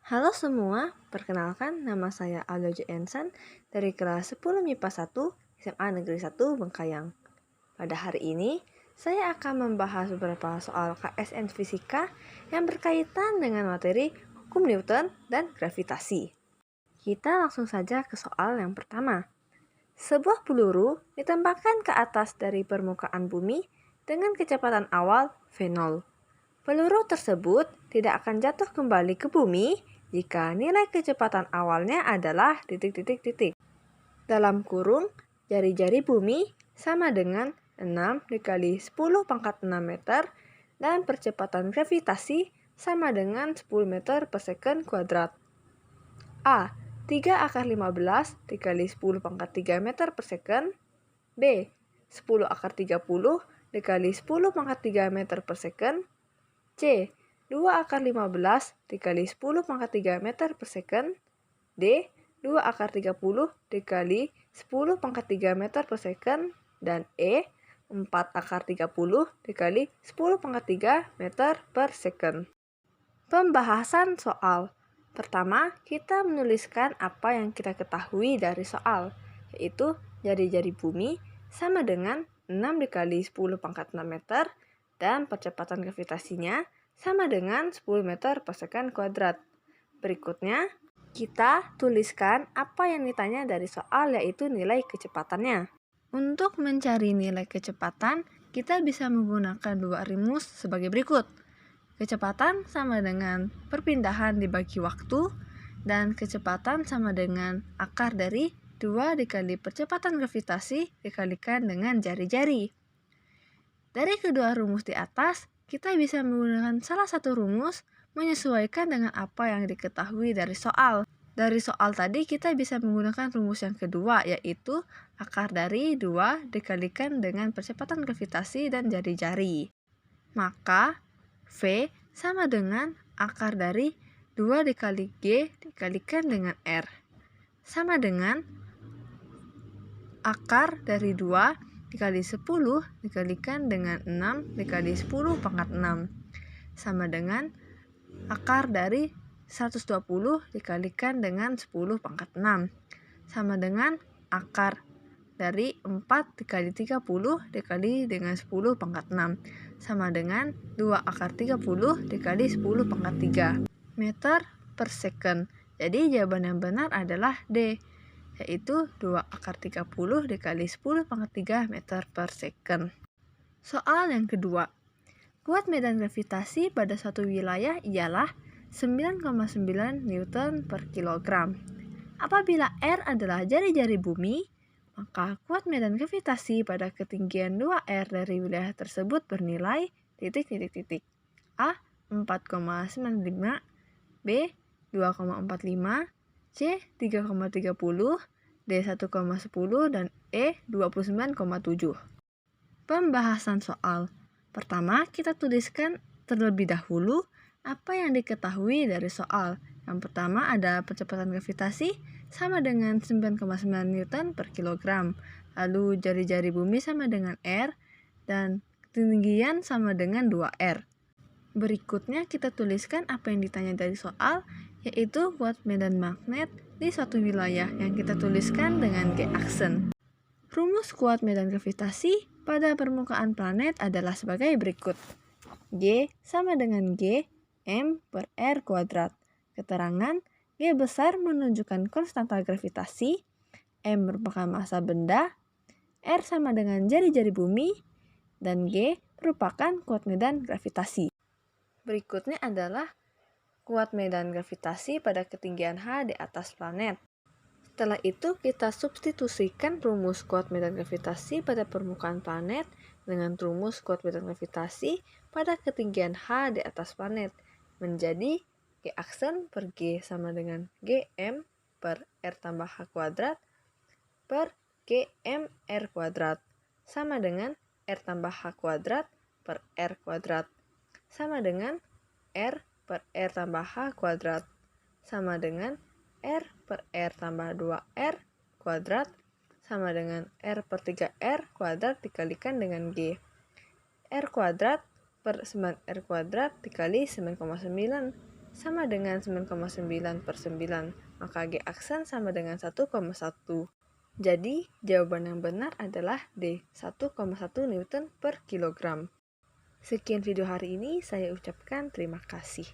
Halo semua, perkenalkan nama saya Aldo Ensan dari kelas 10 MIPA 1 SMA Negeri 1 Bengkayang. Pada hari ini, saya akan membahas beberapa soal KSN Fisika yang berkaitan dengan materi hukum Newton dan gravitasi. Kita langsung saja ke soal yang pertama. Sebuah peluru ditembakkan ke atas dari permukaan bumi dengan kecepatan awal V0. Peluru tersebut tidak akan jatuh kembali ke bumi jika nilai kecepatan awalnya adalah titik-titik-titik. Dalam kurung, jari-jari bumi sama dengan 6 dikali 10 pangkat 6 meter dan percepatan gravitasi sama dengan 10 meter per second kuadrat. A. 3 akar 15 dikali 10 pangkat 3 meter per second. B. 10 akar 30 dikali 10 pangkat 3 meter per second. C. 2 akar 15 dikali 10 pangkat 3 meter per second. D. 2 akar 30 dikali 10 pangkat 3 meter per second. Dan E. 4 akar 30 dikali 10 pangkat 3 meter per second. Pembahasan soal. Pertama, kita menuliskan apa yang kita ketahui dari soal, yaitu jari-jari bumi sama dengan 6 dikali 10 pangkat 6 meter dan percepatan gravitasinya sama dengan 10 meter per second kuadrat. Berikutnya, kita tuliskan apa yang ditanya dari soal, yaitu nilai kecepatannya. Untuk mencari nilai kecepatan, kita bisa menggunakan dua rumus sebagai berikut. Kecepatan sama dengan perpindahan dibagi waktu, dan kecepatan sama dengan akar dari 2 dikali percepatan gravitasi dikalikan dengan jari-jari. Dari kedua rumus di atas, kita bisa menggunakan salah satu rumus menyesuaikan dengan apa yang diketahui dari soal. Dari soal tadi kita bisa menggunakan rumus yang kedua, yaitu akar dari 2 dikalikan dengan percepatan gravitasi dan jari-jari. Maka V sama dengan akar dari 2 dikali G dikalikan dengan R. Sama dengan akar dari 2 dikali 10 dikalikan dengan 6 dikali 10 pangkat 6. Sama dengan akar dari 120 dikalikan dengan 10 pangkat 6. Sama dengan akar dari 4 dikali 30 dikali dengan 10 pangkat 6. Sama dengan 2 akar 30 dikali 10 pangkat 3 meter per second. Jadi jawaban yang benar adalah D, yaitu 2 akar 30 dikali 10 pangkat 3 meter per second. Soal yang kedua. Kuat medan gravitasi pada suatu wilayah ialah 9,9 Newton per kilogram. Apabila R adalah jari-jari bumi, maka kuat medan gravitasi pada ketinggian 2R dari wilayah tersebut bernilai titik-titik-titik. A. 4,95, B. 2,45, C. 3,30, D. 1,10, dan E. 29,7. Pembahasan soal. Pertama, kita tuliskan terlebih dahulu apa yang diketahui dari soal. Yang pertama ada percepatan gravitasi sama dengan 9,9 Newton per kilogram. Lalu jari-jari bumi sama dengan R dan ketinggian sama dengan 2R. Berikutnya kita tuliskan apa yang ditanya dari soal, yaitu kuat medan magnet di suatu wilayah yang kita tuliskan dengan G aksen. Rumus kuat medan gravitasi pada permukaan planet adalah sebagai berikut. G sama dengan G M per R kuadrat. Keterangan G besar menunjukkan konstanta gravitasi, M merupakan massa benda, R sama dengan jari-jari bumi, dan G merupakan kuat medan gravitasi. Berikutnya adalah kuat medan gravitasi pada ketinggian H di atas planet. Setelah itu kita substitusikan rumus kuat medan gravitasi pada permukaan planet dengan rumus kuat medan gravitasi pada ketinggian H di atas planet menjadi G aksen per G sama dengan Gm per R tambah H kuadrat per Gm R kuadrat sama dengan R tambah H kuadrat per R kuadrat sama dengan R per R tambah H kuadrat sama dengan R per R tambah 2R kuadrat sama dengan R per 3R kuadrat dikalikan dengan G. R kuadrat per 9R kuadrat dikali 9,9 sama dengan 9,9 per 9, maka G aksen sama dengan 1,1. Jadi, jawaban yang benar adalah D, 1,1 Newton per kilogram. Sekian video hari ini, saya ucapkan terima kasih.